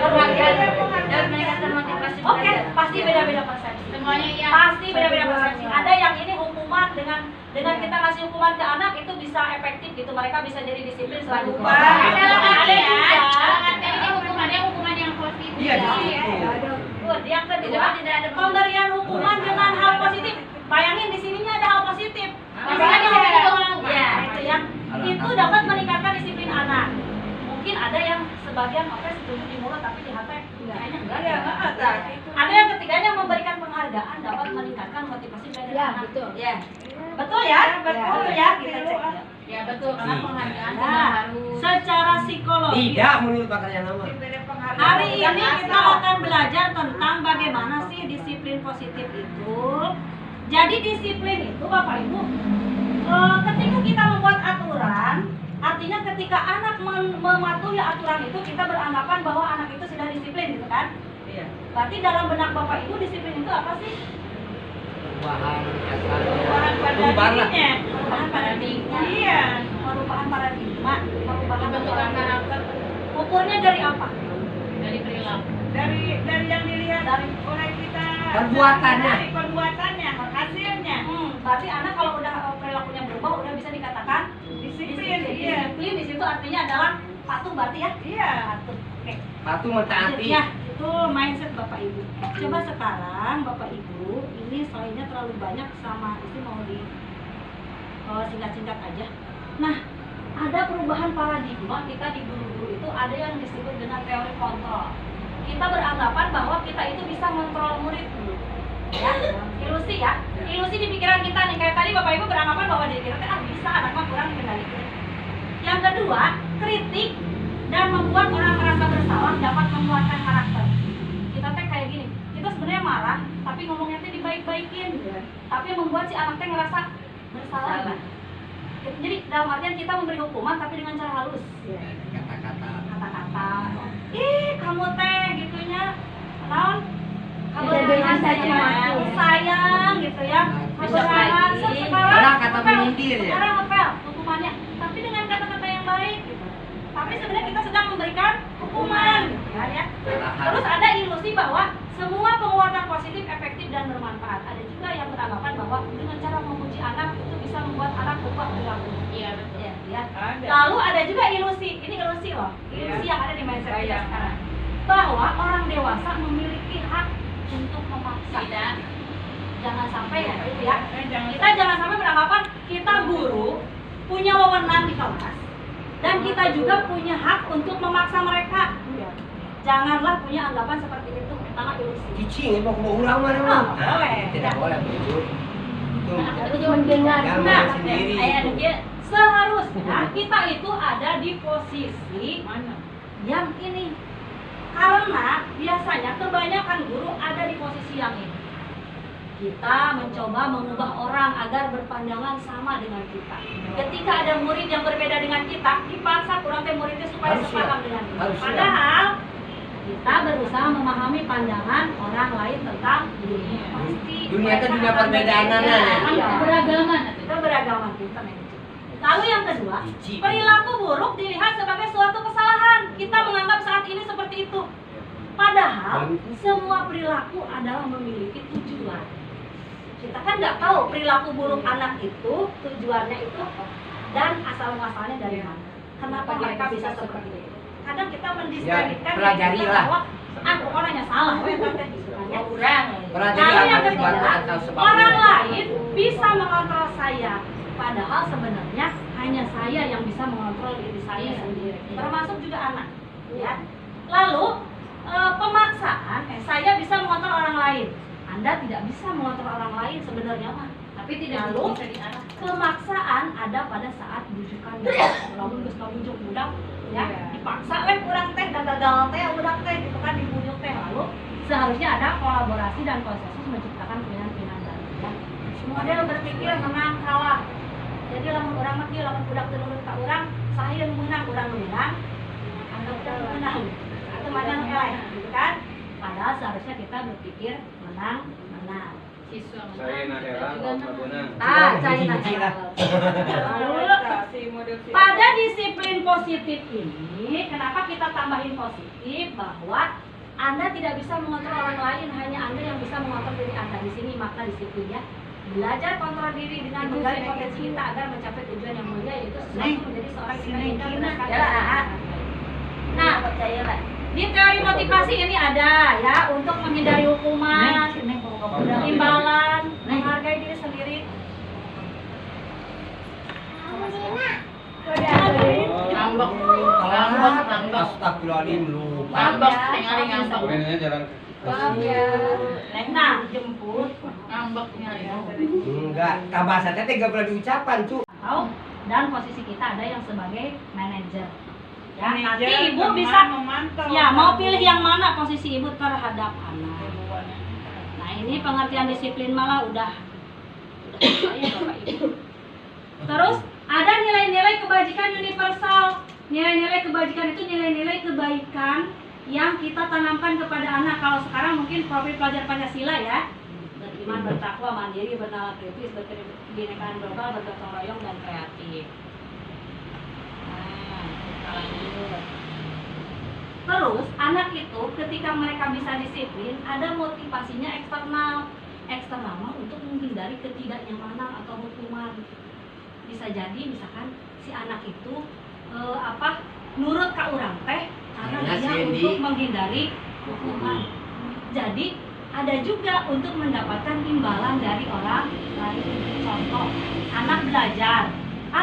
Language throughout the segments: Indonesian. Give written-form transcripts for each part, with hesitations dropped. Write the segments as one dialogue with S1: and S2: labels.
S1: penghargaan dan meningkatkan motivasi.
S2: Oke, pasti beda-beda persepsi.
S1: Semuanya iya.
S2: Pasti beda-beda persepsi. Ada yang ini hukuman dengan kita ngasih hukuman ke anak itu bisa efektif gitu, mereka bisa jadi disiplin selanjutnya.
S1: Ada ini hukuman yang positif.
S3: Iya, disiplin.
S2: Good. Yang kedua, pemberian hukuman dengan hal positif. Bayangin di sininya ada hal positif. Ya, itu yang itu dapat meningkatkan disiplin anak. Mungkin ada yang sebagian oke setuju di mulut tapi di hati kayaknya enggak ya. Ada yang ketiganya memberikan penghargaan dapat meningkatkan motivasi dari anak.
S1: Betul.
S2: Ya. Betul ya? Betul ya, kita cek.
S1: Ya betul, karena penghargaan
S2: Nah,
S1: harus
S2: secara psikologi
S3: Tidak menurut pakarnya nama.
S2: hari ini kita akan belajar tentang bagaimana sih disiplin positif itu. Jadi disiplin itu Bapak Ibu, ketika kita membuat aturan, artinya ketika anak mematuhi aturan itu kita beranggapan bahwa anak itu sudah disiplin gitu kan?
S3: Iya.
S2: Berarti dalam benak Bapak Ibu disiplin itu apa sih?
S3: Perubahan
S2: Paradigmanya. Perubahan paradigma. Iya. Perubahan paradigma. Perubahan
S1: pembentukan karakter
S2: Ukurnya dari apa?
S1: dari perilaku.
S4: dari yang dilihat
S2: Dari
S4: oleh kita,
S3: Perbuatannya.
S4: dari perbuatannya, hasilnya.
S2: Berarti anak kalau udah perilakunya berubah udah bisa dikatakan
S4: Disiplin, iya.
S2: Disiplin di situ artinya adalah patuh berarti ya?
S4: Iya.
S2: Patuh. Oke.
S3: Patuh mentaati.
S2: Ya, itu mindset Bapak Ibu. Coba sekarang Bapak Ibu, ini slide-nya terlalu banyak sama itu mau di singkat-singkat aja. Nah, ada perubahan paradigma kita di guru-guru itu ada yang disebut dengan teori kontrol. Kita beranggapan bahwa kita itu bisa mengontrol murid dulu. Ya, ilusi ya. Ilusi di pikiran kita nih, kayak tadi Bapak Ibu beranggapan bahwa diri kita bisa, anak mah kurang dikendalikan. Yang kedua, kritik dan membuat orang merasa bersalah dapat menguatkan karakter. Kita teh kayak gini, kita sebenarnya marah, tapi ngomongnya teh dibaik-baikin, tapi membuat si anak teh ngerasa bersalah. Jadi dalam artian kita memberi hukuman tapi dengan cara halus. Kata-kata. Ih, kamu teh gitunya. Naon? Kamu sayang gitu ya. Kebenaran
S3: Ada kata menyindir ya.
S2: Sekarang ngepel hukumannya, tapi dengan kata-kata yang baik gitu. Tapi sebenarnya kita sedang memberikan hukuman, ya. Terus ada ilusi bahwa semua penguatan positif efektif dan bermanfaat. Ada juga yang beranggapan bahwa dengan cara memuji anak itu bisa membuat anak berubah perilaku.
S1: Iya betul.
S2: Ya. Lalu ada juga ilusi, ini ilusi loh, ilusi yang ada di mindset kita sekarang, bahwa orang dewasa memiliki hak untuk memaksa.
S1: Tidak.
S2: Jangan sampai ya, kita jangan sampai beranggapan kita guru punya wewenang di kelas dan kita juga punya hak untuk memaksa mereka. Janganlah punya anggapan seperti itu, pertama ilusi.
S3: Cicing, mau ulang mana mah?
S2: Boleh.
S3: Tidak boleh begitu. Itu
S1: Mendengar.
S3: jangan sendiri.
S2: Seharusnya kita itu ada di posisi yang ini, karena biasanya kebanyakan guru ada di posisi yang ini. Kita mencoba mengubah orang agar berpandangan sama dengan kita. Ketika ada murid yang berbeda dengan kita, dipaksa kurang teh muridnya supaya sepaham dengan kita. Padahal kita berusaha memahami pandangan orang lain tentang dunia. Pasti
S3: Dunia itu dunia perbedaan ya.
S1: Keberagaman.
S2: Keberagaman kita nih. Lalu yang kedua, perilaku buruk dilihat sebagai suatu kesalahan. Kita menganggap saat ini seperti itu. Padahal semua perilaku adalah memiliki tujuan. Kita kan nggak tahu perilaku buruk anak itu tujuannya itu dan asal-muasalnya dari mana. Kenapa mereka bisa seperti itu? Kadang kita mendiskreditkan bahwa pokoknya salah, Lalu yang ketiga, orang lain bisa mengontrol saya. Padahal sebenarnya hanya saya yang bisa mengontrol diri saya sendiri, termasuk juga anak. Ya. Lalu pemaksaan, saya bisa mengontrol orang lain. Anda tidak bisa mengontrol orang lain sebenarnya mah. Tapi tidak lalu pemaksaan ada pada saat bujukan. Lalu geus bujuk budak ya, dipaksa kurang teh gagal teh budak teh gitu kan dibujuk teh. Lalu seharusnya ada kolaborasi dan konsensus menciptakan pilihan-pilihan baru ya. Model berpikir menang kalah. Jadi lamun urang mah kieu lamun budak teu nurut ka urang, saha yang menang urang menang. Anggap urang menang. Atau mana eleh gitu kan? Padahal seharusnya kita berpikir menang.
S5: Saya adalah mau menang.
S2: Saya Pada disiplin positif ini, kenapa kita tambahin positif bahwa Anda tidak bisa mengontrol orang lain, hanya Anda yang bisa mengontrol diri Anda. Di sini makna disiplin ya. Belajar kontrol diri dengan menggali potensi kita agar mencapai tujuan yang mulia, yaitu sesuatu menjadi seorang kita hingga berdasarkan. Nah, di teori motivasi ini ada ya untuk menghindari hukuman, imbalan, menghargai diri sendiri.
S1: Ngambek.
S3: Astagfirullahaladzim lupa.
S1: Ngambek, tinggal ngambek.
S5: Mainnya jarang.
S2: Nah, jemput
S1: Ngambek nyari.
S3: Enggak, bahasa teh gak pernah diucapan, cu.
S2: tahu, dan posisi kita ada yang sebagai manajer. Ya, nanti
S4: Manajer,
S2: ibu
S4: teman,
S2: bisa
S4: memantau.
S2: ya mau pilih yang mana posisi ibu terhadap anak. Nah, ini pengertian disiplin malah udah saya Bapak Ibu. Terus ada nilai-nilai kebajikan universal. Nilai-nilai kebajikan itu nilai-nilai kebaikan yang kita tanamkan kepada anak. Kalau sekarang mungkin profil pelajar Pancasila ya. Beriman, bertakwa, mandiri, bernalar kritis, berkebinekaan global, bergotong royong dan kreatif. Nah, lanjut. Terus anak itu ketika mereka bisa disiplin, ada motivasinya eksternal. Eksternal mah untuk menghindari ketidaknyamanan atau hukuman. Bisa jadi misalkan si anak itu nurut ka urang teh karena
S3: Karena
S2: dia
S3: si
S2: untuk
S3: Endi.
S2: menghindari hukuman. Jadi ada juga untuk mendapatkan imbalan dari orang lain. Contoh, anak belajar,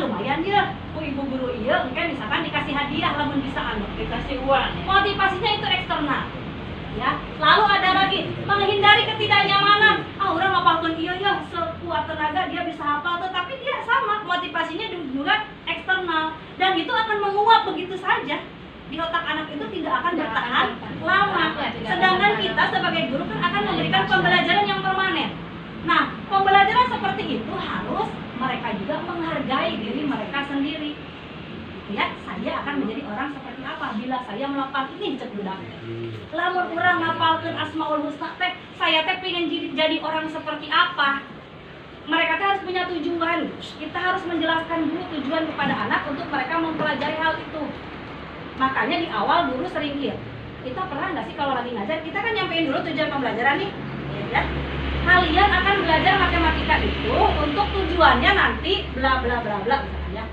S2: lumayan dia, ku ibu guru iya, mungkin misalkan dikasih hadiah lamun bisa anu,
S4: Dikasih uang.
S2: motivasinya itu eksternal. Ya, lalu ada lagi menghindari ketidaknyamanan. Orang ngapalkeun iya ya sekuat tenaga dia bisa hafal, tetapi dia sama motivasinya juga eksternal dan itu akan menguap begitu saja di otak anak itu, tidak akan bertahan lama. Sedangkan kita sebagai guru kan akan memberikan pembelajaran yang permanen. Nah, pembelajaran seperti itu harus mereka juga menghargai diri mereka sendiri. Ya, saya akan menjadi orang seperti apa bila saya melakukan ini cek budak. Lamun urang ngapalkeun Asmaul Husna teh, saya teh pengen jadi orang seperti apa? Mereka teh harus punya tujuan. Kita harus menjelaskan dulu tujuan kepada anak untuk mereka mempelajari hal itu. Makanya di awal guru sering kita pernah nggak sih kalau lagi ngajar, kita kan nyampein dulu tujuan pembelajaran nih, ya. Kalian akan belajar matematika itu untuk tujuannya nanti bla bla bla bla misalkan ya.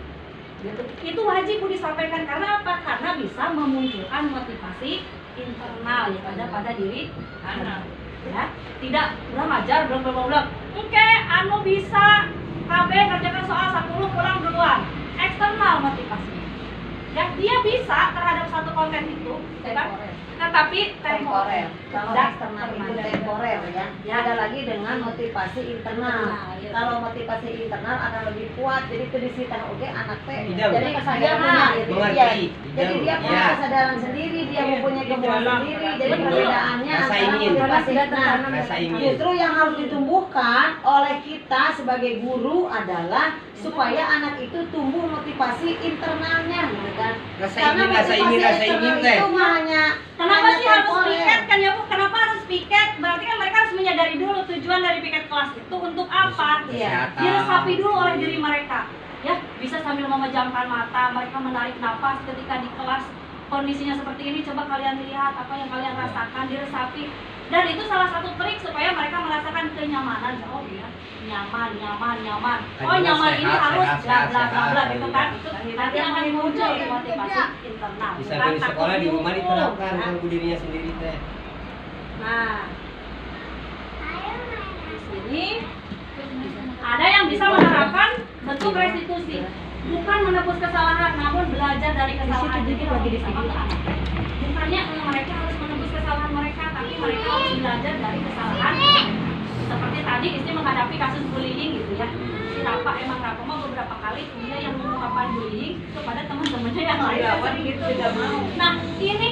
S2: Gitu. Itu wajib disampaikan karena apa? Karena bisa memunculkan motivasi internal ya pada diri anak. Ya, tidak belum ajar belum. Oke, anu bisa KB kerjakan soal 10 pulang duluan. Eksternal motivasinya. Ya, dia bisa terhadap satu konten itu, ya kan? Tetapi
S6: Temporer. Kalau
S2: Tidak,
S6: eksternal itu
S2: permanen.
S6: temporer ya.
S2: Ya.
S6: Ada lagi dengan motivasi internal.
S2: Iya.
S6: Kalau motivasi internal akan lebih kuat. Jadi kedisitan oke anak teh.
S3: Tidak,
S6: Jadi
S3: Bu.
S6: kesadaran
S2: Iya,
S3: mengerti.
S6: Jadi dia punya
S3: Iya.
S6: kesadaran sendiri, dia
S4: Iya,
S6: mempunyai
S4: di
S6: kemauan
S4: dalam
S6: sendiri. Jadi
S2: Betul.
S6: perbedaannya
S3: Rasa
S6: antara
S3: ingin.
S6: motivasi
S3: Rasa ingin.
S6: Justru yang harus ditumbuhkan oleh kita sebagai guru adalah supaya anak itu tumbuh motivasi internalnya, gitu kan?
S3: Rasa
S6: Karena
S3: ingin, rasa ingin,
S6: motivasi
S3: rasa ingin
S6: eksternal
S3: teh.
S6: itu mah hanya
S2: Kenapa sih harus
S6: temporer.
S2: piket kan ya Bu? Kenapa harus piket? Berarti kan mereka harus menyadari dulu tujuan dari piket kelas itu untuk apa.
S6: Iya.
S2: Diresapi dulu oleh diri mereka. Ya, bisa sambil memejamkan mata, mereka menarik napas ketika di kelas kondisinya seperti ini. Coba kalian lihat apa yang kalian rasakan, diresapi. Dan itu salah satu trik supaya mereka merasakan kenyamanan. Oh iya, nyaman. Oh
S3: Tadinya
S2: nyaman ini
S3: sehat,
S2: harus
S3: sehat,
S2: bla
S3: sehat,
S2: bla bla bla
S3: sehat,
S2: gitu
S3: gitu.
S2: kan. Nanti akan muncul motivasi internal.
S3: Bisa
S2: Bukan
S3: di sekolah
S2: takut
S3: di rumah
S2: dihukum,
S3: diterapkan
S2: ya.
S3: kan dirinya sendiri teh.
S2: Nah, di sini ada yang bisa menerapkan bentuk restitusi, bukan menebus kesalahan, namun belajar dari kesalahan. Jadi lagi di sini. Bukannya mereka harus menebus kesalahan mereka, tapi mereka harus belajar dari kesalahan. Seperti tadi istri menghadapi kasus bullying gitu ya. Si Rafa emang Rafa mah beberapa kali dia yang mengungkapkan bullying kepada teman-temannya yang lain seperti gitu.
S4: Tidak mau.
S2: Nah, ini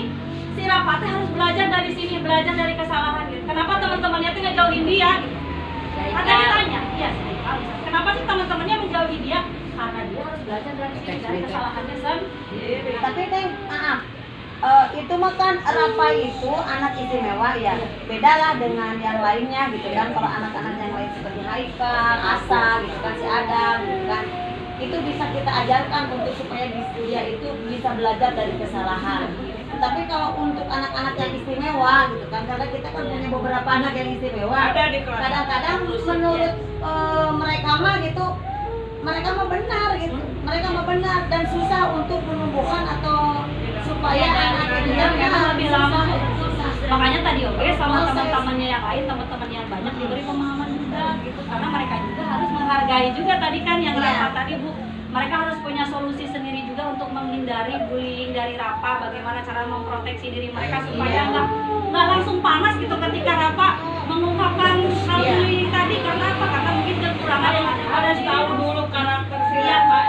S2: si Rafa teh harus belajar dari sini, belajar dari kesalahan gitu. Kenapa teman-temannya tuh ngejauhin dia? Ada ditanya, iya sih. Kenapa sih teman-temannya menjauhi dia? Karena dia harus belajar dari sini, dari kesalahannya sendiri.
S6: Tapi Teh, maaf, itu mah kan Rafa itu anak istimewa ya. Bedalah dengan yang lainnya gitu kan. Kalau anak-anak yang lain seperti Haikal, Asa gitu kan, si Adam gitu kan. itu bisa kita ajarkan untuk supaya dia itu bisa belajar dari kesalahan. Tapi kalau untuk anak-anak yang istimewa gitu kan, karena kita kan punya beberapa anak yang istimewa.
S4: Ada di kelas.
S6: Kadang-kadang menurut mereka mah gitu, mereka mah benar gitu, mereka mah benar dan susah untuk menumbuhkan atau supaya anak itu
S2: memang lebih lama.
S6: susah.
S2: Makanya tadi oke sama teman-temannya yang lain, teman-teman yang banyak diberi pemahaman juga gitu, karena mereka juga harus menghargai juga tadi kan yang
S6: Iya.
S2: Rafa tadi Bu, mereka harus punya solusi sendiri juga untuk menghindari bullying dari Rafa, bagaimana cara memproteksi diri mereka supaya nggak langsung panas gitu ketika Rafa mengungkapkan hal
S6: Iya.
S2: bullying tadi. Karena apa? Karena mungkin kekurangan yang ada
S4: Harus
S2: di
S4: tahu dulu karakter si
S2: Iya,
S4: Rafa